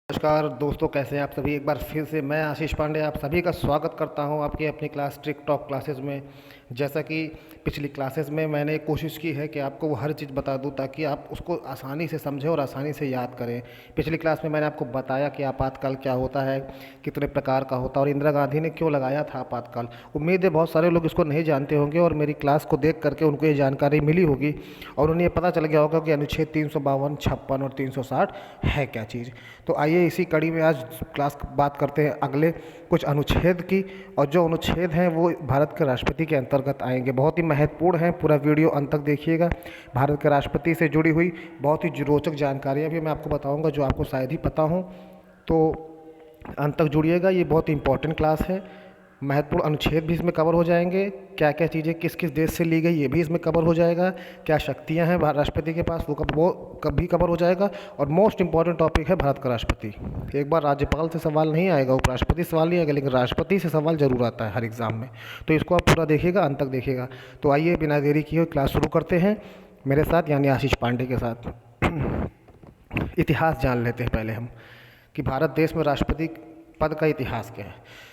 नमस्कार दोस्तों, कैसे हैं आप सभी। एक बार फिर से मैं आशीष पांडे आप सभी का स्वागत करता हूं आपकी अपनी क्लास ट्रिक टॉक क्लासेस में। जैसा कि पिछली क्लासेस में मैंने कोशिश की है कि आपको वो हर चीज़ बता दूं ताकि आप उसको आसानी से समझें और आसानी से याद करें। पिछली क्लास में मैंने आपको बताया कि आपातकाल क्या होता है, कितने प्रकार का होता है और इंदिरा गांधी ने क्यों लगाया था आपातकाल। उम्मीद है बहुत सारे लोग इसको नहीं जानते होंगे और मेरी क्लास को देख करके उनको ये जानकारी मिली होगी और उन्हें पता चल गया होगा कि अनुच्छेद 352, 56 और 360 है क्या चीज़। तो आइए इसी कड़ी में आज क्लास बात करते हैं अगले कुछ अनुच्छेद की, और जो अनुच्छेद हैं वो भारत के राष्ट्रपति के अंतर्गत आएंगे। बहुत ही महत्वपूर्ण हैं, पूरा वीडियो अंत तक देखिएगा। भारत के राष्ट्रपति से जुड़ी हुई बहुत ही रोचक जानकारियाँ भी मैं आपको बताऊंगा जो आपको शायद ही पता हो, तो अंत तक जुड़िएगा। ये बहुत ही इंपॉर्टेंट क्लास है। महत्वपूर्ण अनुच्छेद भी इसमें कवर हो जाएंगे, क्या क्या चीज़ें किस किस देश से ली गई ये भी इसमें कवर हो जाएगा, क्या शक्तियां हैं राष्ट्रपति के पास वो कभी कवर हो जाएगा। और मोस्ट इंपॉर्टेंट टॉपिक है भारत का राष्ट्रपति। एक बार राज्यपाल से सवाल नहीं आएगा, उपराष्ट्रपति से सवाल नहीं आएगा, लेकिन राष्ट्रपति से सवाल जरूर आता है हर एग्ज़ाम में। तो इसको आप पूरा देखिएगा, अंत तक देखिएगा। तो आइए बिना देरी किए क्लास शुरू करते हैं मेरे साथ, यानी आशीष पांडे के साथ। इतिहास जान लेते हैं पहले हम कि भारत देश में राष्ट्रपति पद का इतिहास क्या है।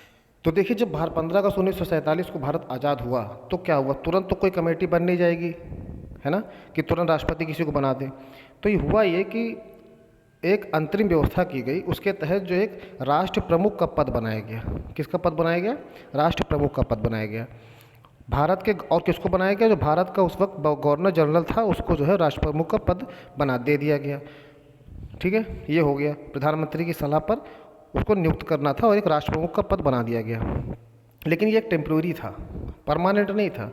तो देखिए, जब 15 अगस्त 1947 को भारत आज़ाद हुआ तो क्या हुआ, तुरंत तो कोई कमेटी बन नहीं जाएगी, है ना, कि तुरंत राष्ट्रपति किसी को बना दे। तो ये हुआ ये कि एक अंतरिम व्यवस्था की गई, उसके तहत जो एक राष्ट्र प्रमुख का पद बनाया गया। किसका पद बनाया गया? राष्ट्र प्रमुख का पद बनाया गया भारत के। और किसको बनाया गया? जो भारत का उस वक्त गवर्नर जनरल था उसको जो है राष्ट्र प्रमुख का पद बना दे दिया गया। ठीक है, ये हो गया। प्रधानमंत्री की सलाह पर उसको नियुक्त करना था और एक राष्ट्र प्रमुख का पद बना दिया गया। लेकिन ये एक टेम्प्रोरी था, परमानेंट नहीं था।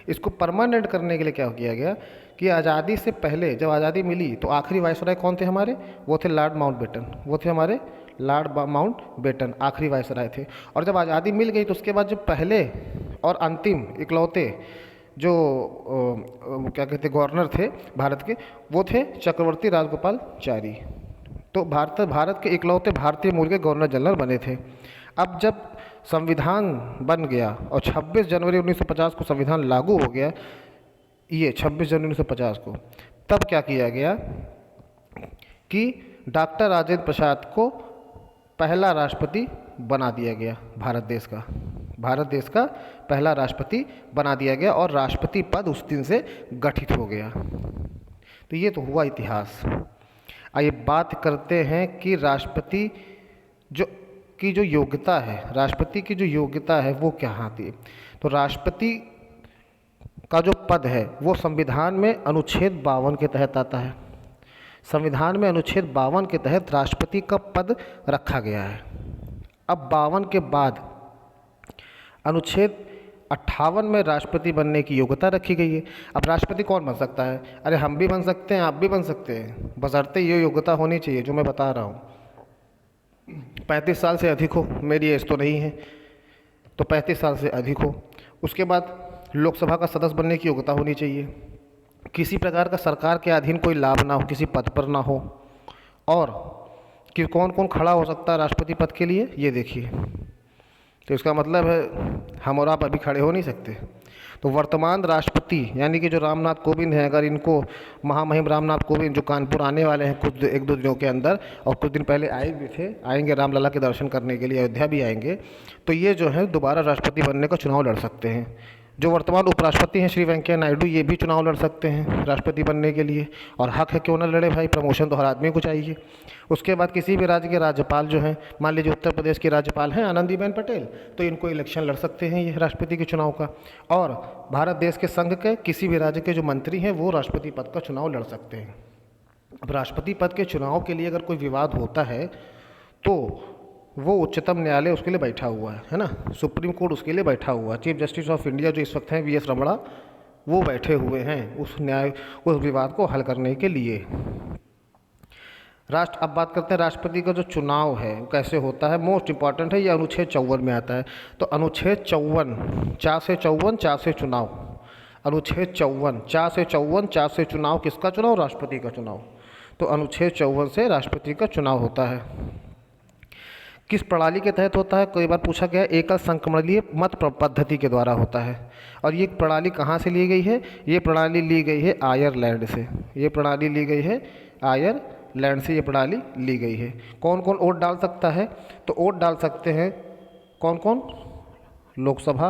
इसको परमानेंट करने के लिए क्या किया गया कि आज़ादी से पहले जब आज़ादी मिली तो आखिरी वायसराय कौन थे हमारे? वो थे लॉर्ड माउंटबेटन। वो थे हमारे लॉर्ड माउंटबेटन, आखिरी वायसराय थे। और जब आज़ादी मिल गई तो उसके बाद जो पहले और अंतिम इकलौते जो क्या कहते गवर्नर थे भारत के, वो थे चक्रवर्ती राजगोपालचारी। तो भारत के इकलौते भारतीय मूल के गवर्नर जनरल बने थे। अब जब संविधान बन गया और 26 जनवरी 1950 को संविधान लागू हो गया, ये 26 जनवरी 1950 को, तब क्या किया गया कि डॉक्टर राजेंद्र प्रसाद को पहला राष्ट्रपति बना दिया गया। भारत देश का पहला राष्ट्रपति बना दिया गया और राष्ट्रपति पद उस दिन से गठित हो गया। तो ये तो हुआ इतिहास। आइए बात करते हैं कि राष्ट्रपति की जो योग्यता है, राष्ट्रपति की जो योग्यता है वो क्या आती है। तो राष्ट्रपति का जो पद है वो संविधान में अनुच्छेद 52 के तहत आता है। संविधान में अनुच्छेद 52 के तहत राष्ट्रपति का पद रखा गया है। अब 52 के बाद अनुच्छेद 58 में राष्ट्रपति बनने की योग्यता रखी गई है। अब राष्ट्रपति कौन बन सकता है? अरे हम भी बन सकते हैं, आप भी बन सकते हैं, बशर्ते ये योग्यता होनी चाहिए जो मैं बता रहा हूँ। 35 साल से अधिक हो, मेरी एज तो नहीं है, तो 35 साल से अधिक हो। उसके बाद लोकसभा का सदस्य बनने की योग्यता होनी चाहिए। किसी प्रकार का सरकार के अधीन कोई लाभ ना हो, किसी पद पर ना हो। और कि कौन कौन खड़ा हो सकता है राष्ट्रपति पद के लिए, ये देखिए। तो इसका मतलब है हम और आप अभी खड़े हो नहीं सकते। तो वर्तमान राष्ट्रपति यानी कि जो रामनाथ कोविंद हैं, अगर इनको महामहिम रामनाथ कोविंद जो कानपुर आने वाले हैं कुछ 1-2 दिनों के अंदर, और कुछ दिन पहले आए भी थे, आएंगे रामलला के दर्शन करने के लिए, अयोध्या भी आएंगे, तो ये जो है दोबारा राष्ट्रपति बनने का चुनाव लड़ सकते हैं। जो वर्तमान उपराष्ट्रपति हैं श्री वेंकैया नायडू, ये भी चुनाव लड़ सकते हैं राष्ट्रपति बनने के लिए, और हक है, क्यों ना लड़े भाई, प्रमोशन तो हर आदमी को चाहिए। उसके बाद किसी भी राज्य के राज्यपाल जो हैं, मान लीजिए उत्तर प्रदेश के राज्यपाल हैं आनंदीबेन पटेल, तो इनको इलेक्शन लड़ सकते हैं ये राष्ट्रपति के चुनाव का। और भारत देश के संघ के किसी भी राज्य के जो मंत्री हैं वो राष्ट्रपति पद का चुनाव लड़ सकते हैं। अब राष्ट्रपति पद के चुनाव के लिए अगर कोई विवाद होता है तो वो उच्चतम न्यायालय उसके लिए बैठा हुआ है ना, सुप्रीम कोर्ट उसके लिए बैठा हुआ है। चीफ जस्टिस ऑफ इंडिया जो इस वक्त हैं VS रमणा, वो बैठे हुए हैं उस विवाद को हल करने के लिए। अब बात करते हैं राष्ट्रपति का जो चुनाव है वो कैसे होता है। मोस्ट इंपॉर्टेंट है, ये अनुच्छेद 54 में आता है। तो अनुच्छेद 54, 4 से 54, 4 से चुनाव। अनुच्छेद 54, 4 से 54, 4 से चुनाव, किसका चुनाव? राष्ट्रपति का चुनाव। तो अनुच्छेद 54 से राष्ट्रपति का चुनाव होता है। किस प्रणाली के तहत होता है? कई बार पूछा गया। एकल संक्रमणीय मत पद्धति के द्वारा होता है। और ये प्रणाली कहाँ से ली गई है? ये प्रणाली ली गई है आयरलैंड से। ये प्रणाली ली गई है आयरलैंड लैंड से ये प्रणाली ली गई है। कौन कौन वोट डाल सकता है? तो वोट डाल सकते हैं कौन कौन? लोकसभा,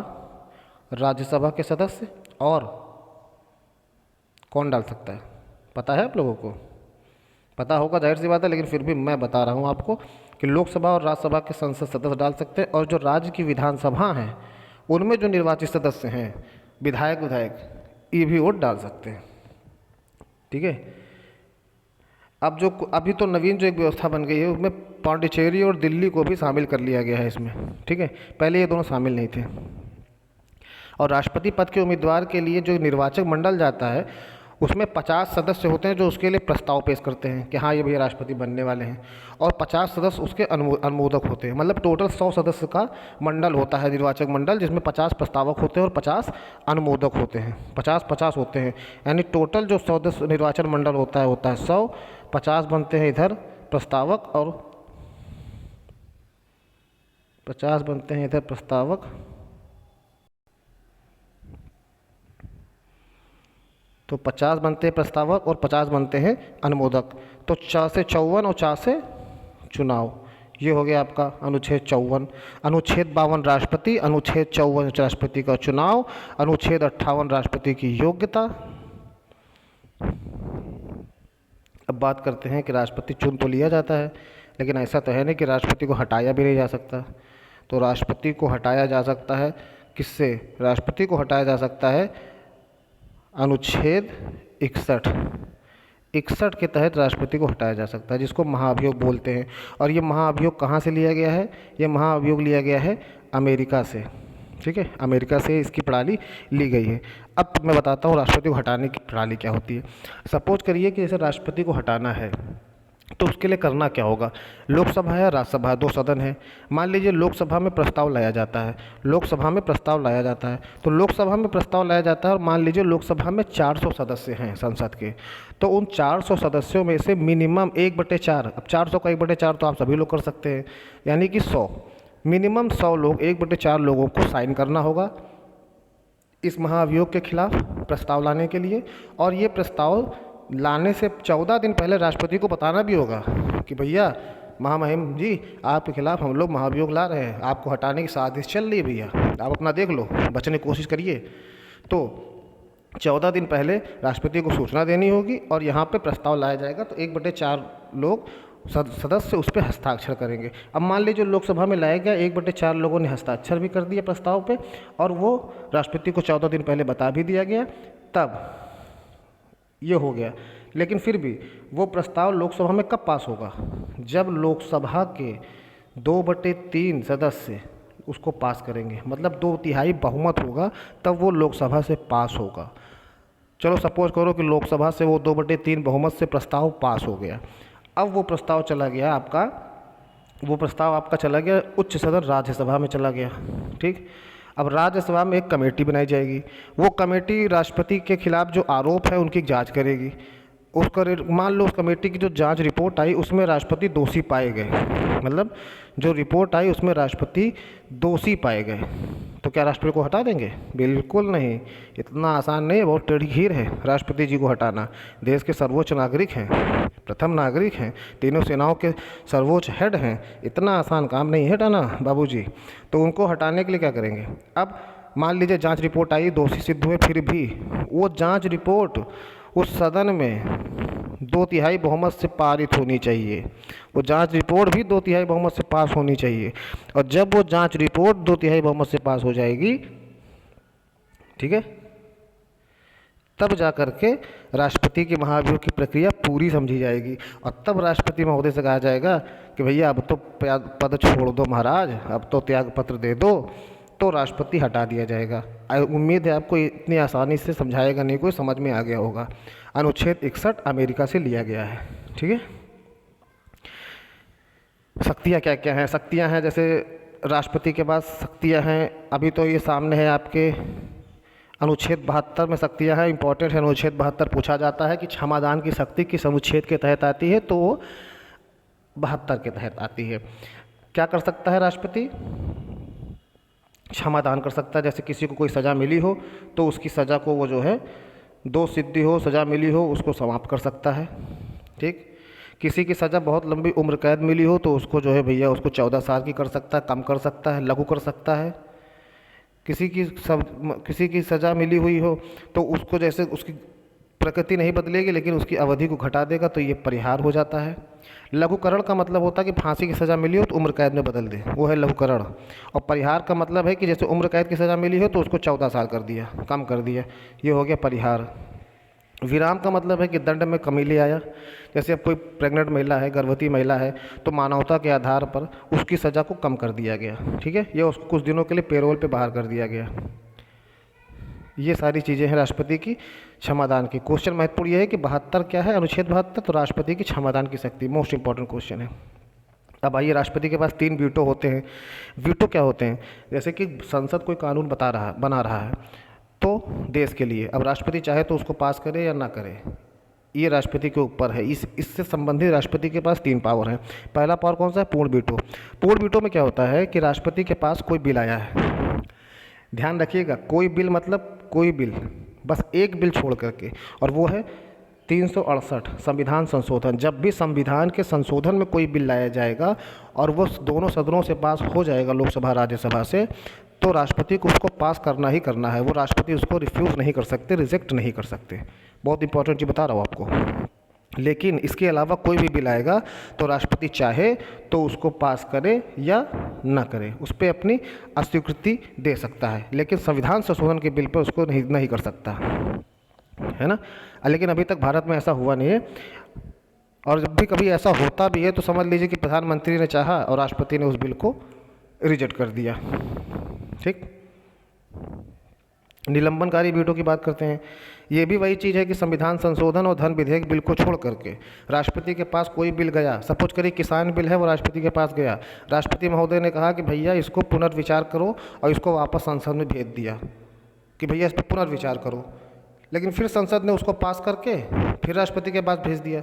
राज्यसभा के सदस्य, और कौन डाल सकता है? पता है आप लोगों को? पता होगा, जाहिर सी बात है, लेकिन फिर भी मैं बता रहा हूँ आपको कि लोकसभा और राज्यसभा के संसद सदस्य डाल सकते हैं, और जो राज्य की विधानसभा हैं उनमें जो निर्वाचित सदस्य हैं, विधायक, ये भी वोट डाल सकते हैं। ठीक है। अब जो अभी तो नवीन जो एक व्यवस्था बन गई है उसमें पांडिचेरी और दिल्ली को भी शामिल कर लिया गया है इसमें। ठीक है, पहले ये दोनों शामिल नहीं थे। और राष्ट्रपति पद के उम्मीदवार के लिए जो निर्वाचक मंडल जाता है उसमें 50 सदस्य होते हैं जो उसके लिए प्रस्ताव पेश करते हैं कि हाँ ये भैया राष्ट्रपति बनने वाले हैं, और 50 सदस्य उसके अनुमोदक होते हैं। मतलब टोटल 100 सदस्य का मंडल होता है, निर्वाचक मंडल, जिसमें 50 प्रस्तावक होते हैं और 50 अनुमोदक होते हैं। 50-50 होते हैं, यानी टोटल जो सदस्य निर्वाचन मंडल होता है 100, 50 बनते हैं इधर प्रस्तावक और 50 बनते हैं इधर प्रस्तावक, तो 50 बनते हैं प्रस्तावक और 50 बनते हैं अनुमोदक। तो 4 से 54 और 4 से चुनाव, ये हो गया आपका अनुच्छेद 54। अनुच्छेद 52 राष्ट्रपति, अनुच्छेद 54 राष्ट्रपति का चुनाव, अनुच्छेद 58 राष्ट्रपति की योग्यता। अब बात करते हैं कि राष्ट्रपति चुन तो लिया जाता है, लेकिन ऐसा तो है नहीं कि राष्ट्रपति को हटाया भी नहीं जा सकता। तो राष्ट्रपति को हटाया जा सकता है किससे? राष्ट्रपति को हटाया जा सकता है अनुच्छेद 61 के तहत राष्ट्रपति को हटाया जा सकता है, जिसको महाभियोग बोलते हैं। और ये महाभियोग कहाँ से लिया गया है? ये महाभियोग लिया गया है अमेरिका से। ठीक है, अमेरिका से इसकी प्रणाली ली गई है। अब मैं बताता हूँ राष्ट्रपति को हटाने की प्रणाली क्या होती है। सपोज करिए कि जैसे राष्ट्रपति को हटाना है तो उसके लिए करना क्या होगा? लोकसभा या राज्यसभा, दो सदन है। मान लीजिए लोकसभा में प्रस्ताव लाया जाता है, लोकसभा में प्रस्ताव लाया जाता है, तो लोकसभा में प्रस्ताव लाया जाता है और मान लीजिए लोकसभा में 400 सदस्य हैं संसद के, तो उन 400 सदस्यों में से मिनिमम 1/4, अब 400 का 1/4 तो आप सभी लोग कर सकते हैं, यानी कि 100, मिनिमम 100 लोग, 1/4 लोगों को साइन करना होगा इस महाभियोग के खिलाफ प्रस्ताव लाने के लिए। और ये प्रस्ताव लाने से 14 दिन पहले राष्ट्रपति को बताना भी होगा कि भैया महामहिम जी आपके खिलाफ हम लोग महाभियोग ला रहे हैं, आपको हटाने की साजिश चल रही है भैया, आप अपना देख लो, बचने की कोशिश करिए। तो 14 दिन पहले राष्ट्रपति को सूचना देनी होगी और यहाँ पे प्रस्ताव लाया जाएगा, तो 1/4 लोग सदस्य उस पर हस्ताक्षर करेंगे। अब मान लीजिए लोकसभा में लाया गया, 1/4 लोगों ने हस्ताक्षर भी कर दिया प्रस्ताव पे और वो राष्ट्रपति को 14 दिन पहले बता भी दिया गया, तब ये हो गया। लेकिन फिर भी वो प्रस्ताव लोकसभा में कब पास होगा? जब लोकसभा के 2/3 सदस्य उसको पास करेंगे, मतलब 2/3 बहुमत होगा, तब वो लोकसभा से पास होगा। चलो सपोज करो कि लोकसभा से वो 2/3 बहुमत से प्रस्ताव पास हो गया। अब वो प्रस्ताव चला गया आपका, वो प्रस्ताव आपका चला गया उच्च सदन राज्यसभा में चला गया। ठीक, अब राज्यसभा में एक कमेटी बनाई जाएगी, वो कमेटी राष्ट्रपति के खिलाफ जो आरोप है उनकी जांच करेगी। उसका मान लो उस कमेटी की जो जांच रिपोर्ट आई उसमें राष्ट्रपति दोषी पाए गए, मतलब जो रिपोर्ट आई उसमें राष्ट्रपति दोषी पाए गए, तो क्या राष्ट्रपति को हटा देंगे? बिल्कुल नहीं, इतना आसान नहीं है, बहुत टेढ़ी खीर है राष्ट्रपति जी को हटाना। देश के सर्वोच्च नागरिक हैं, प्रथम नागरिक हैं, तीनों सेनाओं के सर्वोच्च हेड हैं, इतना आसान काम नहीं है हटाना बाबूजी। तो उनको हटाने के लिए क्या करेंगे? अब मान लीजिए जांच रिपोर्ट आई, दोषी सिद्ध हुए, फिर भी वो जांच रिपोर्ट उस सदन में 2/3 बहुमत से पारित होनी चाहिए। वो जांच रिपोर्ट भी 2/3 बहुमत से पास होनी चाहिए, और जब वो जांच रिपोर्ट 2/3 बहुमत से पास हो जाएगी, ठीक है, तब जा कर के राष्ट्रपति के महाभियोग की प्रक्रिया पूरी समझी जाएगी। और तब राष्ट्रपति महोदय से कहा जाएगा कि भैया अब तो पद छोड़ दो महाराज, अब तो त्याग पत्र दे दो, तो राष्ट्रपति हटा दिया जाएगा। उम्मीद है आपको इतनी आसानी से समझाएगा नहीं कोई, समझ में आ गया होगा। अनुच्छेद 61 अमेरिका से लिया गया है। ठीक है, शक्तियाँ क्या क्या हैं? शक्तियाँ हैं जैसे राष्ट्रपति के पास शक्तियाँ हैं, अभी तो ये सामने है आपके अनुच्छेद 72 में शक्तियाँ हैं, इंपॉर्टेंट है। अनुच्छेद 72 पूछा जाता है कि क्षमादान की शक्ति किस अनुच्छेद के तहत आती है, तो वो 72 के तहत आती है। क्या कर सकता है राष्ट्रपति? क्षमादान कर सकता है। जैसे किसी को कोई सज़ा मिली हो तो उसकी सज़ा को वो जो है, दोष सिद्धि हो, सज़ा मिली हो, उसको समाप्त कर सकता है। ठीक, किसी की सज़ा बहुत लंबी उम्र कैद मिली हो तो उसको जो है भैया उसको 14 साल की कर सकता है, कम कर सकता है, लघु कर सकता है। किसी की सज़ा मिली हुई हो तो उसको जैसे उसकी प्रकृति नहीं बदलेगी लेकिन उसकी अवधि को घटा देगा तो ये परिहार हो जाता है। लघुकरण का मतलब होता है कि फांसी की सज़ा मिली हो तो उम्र कैद में बदल दे, वो है लघुकरण। और परिहार का मतलब है कि जैसे उम्र कैद की सज़ा मिली हो तो उसको 14 साल कर दिया, कम कर दिया, ये हो गया परिहार। विराम का मतलब है कि दंड में कमी ले आया। जैसे अब कोई प्रेग्नेंट महिला है, गर्भवती महिला है, तो मानवता के आधार पर उसकी सज़ा को कम कर दिया गया, ठीक है, या उसको कुछ दिनों के लिए पेरोल पे बाहर कर दिया गया। ये सारी चीज़ें हैं राष्ट्रपति की क्षमादान की। क्वेश्चन महत्वपूर्ण ये है कि 72 क्या है, अनुच्छेद 72, तो राष्ट्रपति की क्षमादान की शक्ति, मोस्ट इंपॉर्टेंट क्वेश्चन है। अब आइए, राष्ट्रपति के पास 3 वीटो होते हैं। वीटो क्या होते हैं? जैसे कि संसद कोई कानून बना रहा है तो देश के लिए, अब राष्ट्रपति चाहे तो उसको पास करे या ना करे, ये राष्ट्रपति के ऊपर है। इससे संबंधित राष्ट्रपति के पास 3 पावर हैं। पहला पावर कौन सा है? पूर्ण वीटो। पूर्ण वीटो में क्या होता है कि राष्ट्रपति के पास कोई बिल आया है, ध्यान रखिएगा, कोई बिल मतलब कोई बिल, बस एक बिल छोड़ करके, और वो है 368 संविधान संशोधन। जब भी संविधान के संशोधन में कोई बिल लाया जाएगा और वो दोनों सदनों से पास हो जाएगा, लोकसभा राज्यसभा से, तो राष्ट्रपति को उसको पास करना ही करना है। वो राष्ट्रपति उसको रिफ्यूज़ नहीं कर सकते, रिजेक्ट नहीं कर सकते। बहुत इंपॉर्टेंट चीज़ बता रहा हूँ आपको। लेकिन इसके अलावा कोई भी बिल आएगा तो राष्ट्रपति चाहे तो उसको पास करे या ना करे, उस पर अपनी अस्वीकृति दे सकता है, लेकिन संविधान संशोधन के बिल पर उसको नहीं कर सकता है ना। लेकिन अभी तक भारत में ऐसा हुआ नहीं है, और जब भी कभी ऐसा होता भी है तो समझ लीजिए कि प्रधानमंत्री ने चाहा और राष्ट्रपति ने उस बिल को रिजेक्ट कर दिया। ठीक, निलंबनकारी वीटो की बात करते हैं। ये भी वही चीज़ है कि संविधान संशोधन और धन विधेयक बिल को छोड़ करके राष्ट्रपति के पास कोई बिल गया, सपोज करिए किसान बिल है, वो राष्ट्रपति के पास गया, राष्ट्रपति महोदय ने कहा कि भैया इसको पुनर्विचार करो, और इसको वापस संसद में भेज दिया कि भैया इस पर पुनर्विचार करो, लेकिन फिर संसद ने उसको पास करके फिर राष्ट्रपति के पास भेज दिया,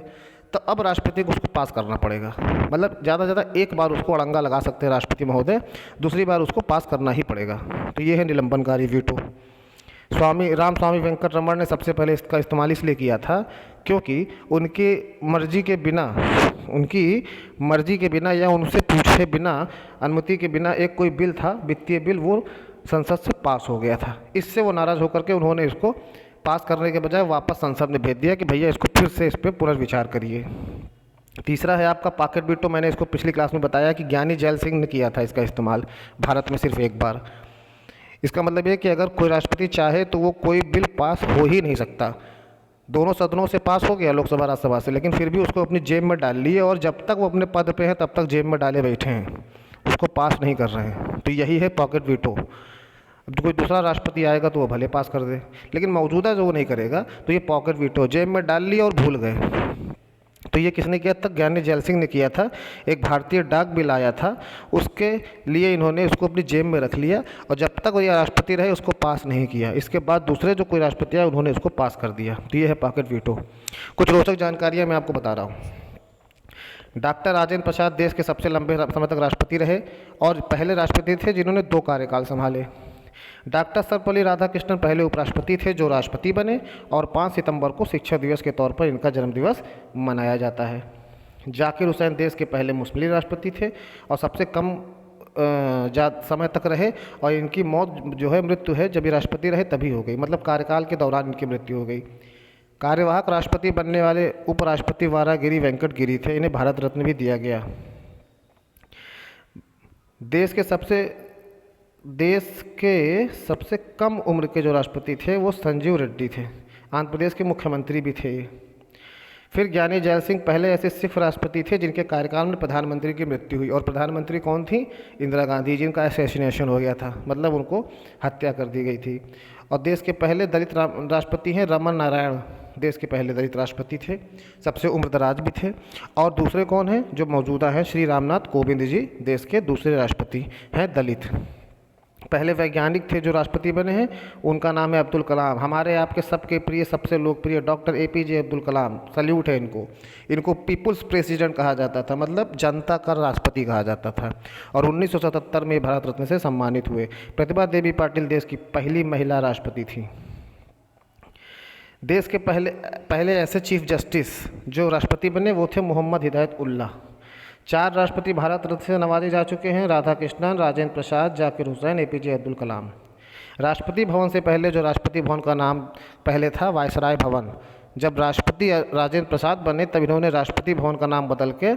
तो अब राष्ट्रपति को उसको पास करना पड़ेगा। मतलब ज़्यादा से ज़्यादा एक बार उसको अड़ंगा लगा सकते हैं राष्ट्रपति महोदय, दूसरी बार उसको पास करना ही पड़ेगा। तो ये है निलंबनकारी वीटो। रामस्वामी वेंकट रमण ने सबसे पहले इसका इस्तेमाल इसलिए किया था क्योंकि उनकी मर्जी के बिना या उनसे पूछे बिना, अनुमति के बिना एक कोई बिल था, वित्तीय बिल, वो संसद से पास हो गया था। इससे वो नाराज़ होकर के उन्होंने इसको पास करने के बजाय वापस संसद में भेज दिया कि भैया इसको फिर से इस पर पुनर्विचार करिए। तीसरा है आपका पॉकेट वीटो। मैंने इसको पिछली क्लास में बताया कि ज्ञानी जैल सिंह ने किया था इसका इस्तेमाल भारत में सिर्फ एक बार। इसका मतलब ये कि अगर कोई राष्ट्रपति चाहे तो वो कोई बिल पास हो ही नहीं सकता। दोनों सदनों से पास हो गया, लोकसभा राज्यसभा से, लेकिन फिर भी उसको अपनी जेब में डाल लिए, और जब तक वो अपने पद पे हैं तब तक जेब में डाले बैठे हैं, उसको पास नहीं कर रहे हैं। तो यही है पॉकेट वीटो। अब कोई दूसरा राष्ट्रपति आएगा तो वो भले पास कर दे, लेकिन मौजूदा जो वो नहीं करेगा, तो ये पॉकेट वीटो, जेब में डाल लिया और भूल गए। तो ये किसने किया था? ज्ञानी जैल सिंह ने किया था। एक भारतीय डाक बिल आया था, उसके लिए इन्होंने उसको अपनी जेब में रख लिया, और जब तक वो राष्ट्रपति रहे उसको पास नहीं किया। इसके बाद दूसरे जो कोई राष्ट्रपति आए उन्होंने उसको पास कर दिया। तो ये है पॉकेट वीटो। कुछ रोचक जानकारियाँ मैं आपको बता रहा हूँ। डॉक्टर राजेंद्र प्रसाद देश के सबसे लंबे समय तक राष्ट्रपति रहे, और पहले राष्ट्रपति थे जिन्होंने 2 कार्यकाल संभाले। डॉक्टर सर्वपल्ली राधाकृष्णन पहले उपराष्ट्रपति थे जो राष्ट्रपति बने, और 5 सितंबर को शिक्षक दिवस के तौर पर इनका जन्मदिवस मनाया जाता है। जाकिर हुसैन देश के पहले मुस्लिम राष्ट्रपति थे और सबसे कम समय तक रहे, और इनकी मौत जो है, मृत्यु है, जब ये राष्ट्रपति रहे तभी हो गई, मतलब कार्यकाल के दौरान इनकी मृत्यु हो गई। कार्यवाहक राष्ट्रपति बनने वाले उपराष्ट्रपति वारागिरी वेंकट गिरी थे, इन्हें भारत रत्न भी दिया गया। देश के सबसे कम उम्र के जो राष्ट्रपति थे वो संजीव रेड्डी थे, आंध्र प्रदेश के मुख्यमंत्री भी थे। फिर ज्ञानी जैल सिंह पहले ऐसे सिख राष्ट्रपति थे जिनके कार्यकाल में प्रधानमंत्री की मृत्यु हुई, और प्रधानमंत्री कौन थी? इंदिरा गांधी, जिनका असैसिनेशन हो गया था, मतलब उनको हत्या कर दी गई थी। और देश के पहले दलित राष्ट्रपति हैं रमन नारायण, देश के पहले दलित राष्ट्रपति थे, सबसे उम्रदराज भी थे। और दूसरे कौन हैं जो मौजूदा हैं? श्री रामनाथ कोविंद जी, देश के दूसरे राष्ट्रपति हैं, दलित। पहले वैज्ञानिक थे जो राष्ट्रपति बने हैं, उनका नाम है अब्दुल कलाम। हमारे आपके सबके प्रिय, सबसे लोकप्रिय doctor APJ Abdul Kalam, salute है इनको। इनको पीपुल्स प्रेसिडेंट कहा जाता था, मतलब जनता का राष्ट्रपति कहा जाता था, और 1977 में भारत रत्न से सम्मानित हुए। प्रतिभा देवी पाटिल देश की पहली महिला राष्ट्रपति थी। देश के पहले पहले ऐसे चीफ जस्टिस जो राष्ट्रपति बने वो थे मोहम्मद हिदायत उल्लाह। 4 राष्ट्रपति भारत रत्न से नवाजे जा चुके हैं, राधा कृष्णन, राजेंद्र प्रसाद, जाकिर हुसैन, एपीजे अब्दुल कलाम। राष्ट्रपति भवन से पहले जो राष्ट्रपति भवन का नाम पहले था वायसराय भवन, जब राष्ट्रपति राजेंद्र प्रसाद बने तब इन्होंने राष्ट्रपति भवन का नाम बदल के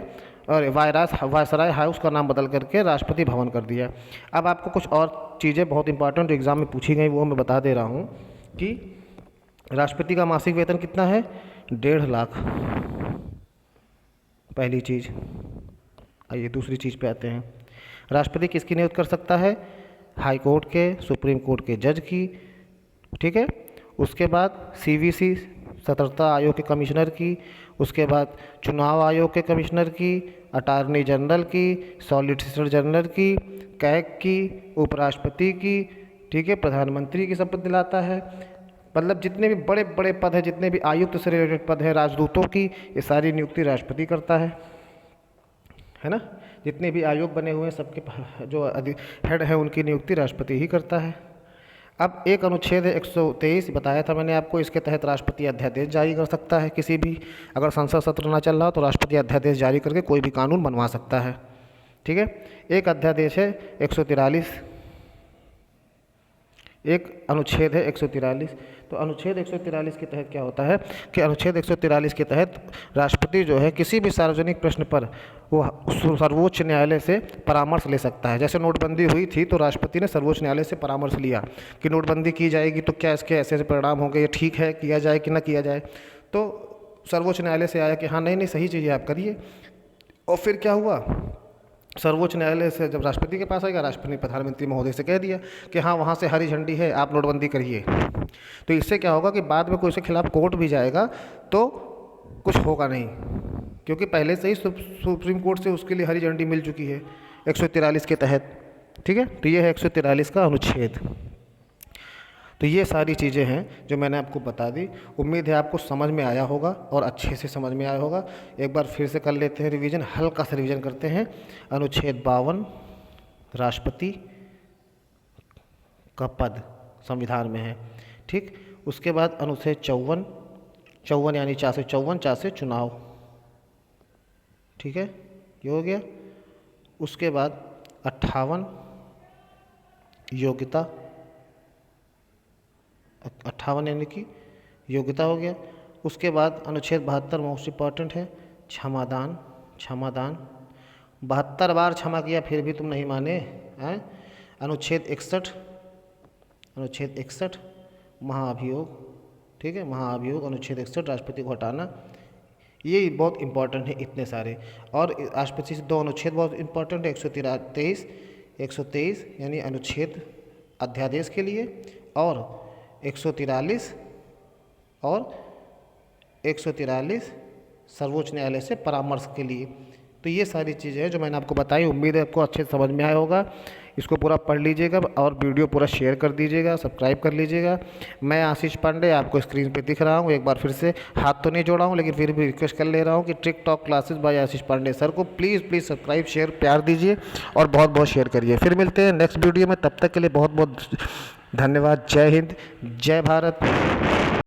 और वायसराय हाउस का नाम बदल करके राष्ट्रपति भवन कर दिया। अब आपको कुछ और चीज़ें बहुत इंपॉर्टेंट एग्जाम में पूछी गई वो मैं बता दे रहा हूँ कि राष्ट्रपति का मासिक वेतन कितना है, 1.5 लाख। पहली चीज़। आइए दूसरी चीज़ पे आते हैं। राष्ट्रपति किसकी नियुक्ति कर सकता है, हाई कोर्ट के, सुप्रीम कोर्ट के जज की, ठीक है। उसके बाद सीवीसी सतर्कता आयोग के कमिश्नर की, उसके बाद चुनाव आयोग के कमिश्नर की, अटॉर्नी जनरल की, सॉलिसिटर जनरल की, कैग की, उपराष्ट्रपति की, ठीक है, प्रधानमंत्री की शपथ दिलाता है। मतलब जितने भी बड़े बड़े पद हैं, जितने भी आयुक्त से रिलेटेड पद हैं, राजदूतों की, ये सारी नियुक्ति राष्ट्रपति करता है ना। जितने भी आयोग बने हुए हैं सबके जो हेड है उनकी नियुक्ति राष्ट्रपति ही करता है। अब एक अनुच्छेद है 123 बताया था मैंने आपको, इसके तहत राष्ट्रपति अध्यादेश जारी कर सकता है। किसी भी अगर संसद सत्र ना चल रहा हो तो राष्ट्रपति अध्यादेश जारी करके कोई भी कानून बनवा सकता है, ठीक है। एक अध्यादेश है 143, एक अनुच्छेद है 143। तो अनुच्छेद 143 के तहत क्या होता है कि अनुच्छेद 143 के तहत राष्ट्रपति जो है किसी भी सार्वजनिक प्रश्न पर वो सर्वोच्च न्यायालय से परामर्श ले सकता है। जैसे नोटबंदी हुई थी तो राष्ट्रपति ने सर्वोच्च न्यायालय से परामर्श लिया कि नोटबंदी की जाएगी तो क्या इसके ऐसे ऐसे परिणाम होंगे, ये ठीक है किया जाए कि ना किया जाए। तो सर्वोच्च न्यायालय से आया कि हाँ नहीं सही चीज़ है आप करिए। और फिर क्या हुआ, सर्वोच्च न्यायालय से जब राष्ट्रपति के पास आएगा, राष्ट्रपति ने प्रधानमंत्री महोदय से कह दिया कि हाँ वहाँ से हरी झंडी है, आप नोटबंदी करिए। तो इससे क्या होगा कि बाद में कोई उसके खिलाफ कोर्ट भी जाएगा तो कुछ होगा नहीं, क्योंकि पहले से ही सुप्रीम कोर्ट से उसके लिए हरी झंडी मिल चुकी है 143 के तहत, ठीक है। तो ये है 143 का अनुच्छेद। तो ये सारी चीज़ें हैं जो मैंने आपको बता दी। उम्मीद है आपको समझ में आया होगा और अच्छे से समझ में आया होगा। एक बार फिर से कर लेते हैं रिवीजन, हल्का सा रिवीजन करते हैं। अनुच्छेद 52 राष्ट्रपति का पद संविधान में है, ठीक। उसके बाद अनुच्छेद 54 यानी 4 से 4 चुनाव, ठीक है, ये हो गया। उसके बाद 58 योग्यता, 58 यानी कि योग्यता हो गया। उसके बाद अनुच्छेद 72 मोस्ट इम्पॉर्टेंट है, क्षमादान। 72 बार क्षमा किया फिर भी तुम नहीं माने हैं। अनुच्छेद 61 महाअभियोग, ठीक है, महाअभियोग। अनुच्छेद 61 राष्ट्रपति को हटाना, ये बहुत इंपॉर्टेंट है इतने सारे। और राष्ट्रपति से 2 अनुच्छेद बहुत इंपॉर्टेंट है, 123 यानी अनुच्छेद अध्यादेश के लिए, और 143 सर्वोच्च न्यायालय से परामर्श के लिए। तो ये सारी चीज़ें हैं जो मैंने आपको बताई। उम्मीद है आपको अच्छे से समझ में आया होगा। इसको पूरा पढ़ लीजिएगा और वीडियो पूरा शेयर कर दीजिएगा, सब्सक्राइब कर लीजिएगा। मैं आशीष पांडे आपको स्क्रीन पे दिख रहा हूँ। एक बार फिर से हाथ तो नहीं जोड़ा हूँ लेकिन फिर भी रिक्वेस्ट कर ले रहा हूँ कि trick talk classes by Ashish Pandey sir को प्लीज़ सब्सक्राइब शेयर प्यार दीजिए और बहुत बहुत शेयर करिए। फिर मिलते हैं नेक्स्ट वीडियो में, तब तक के लिए बहुत बहुत धन्यवाद। जय हिंद, जय भारत।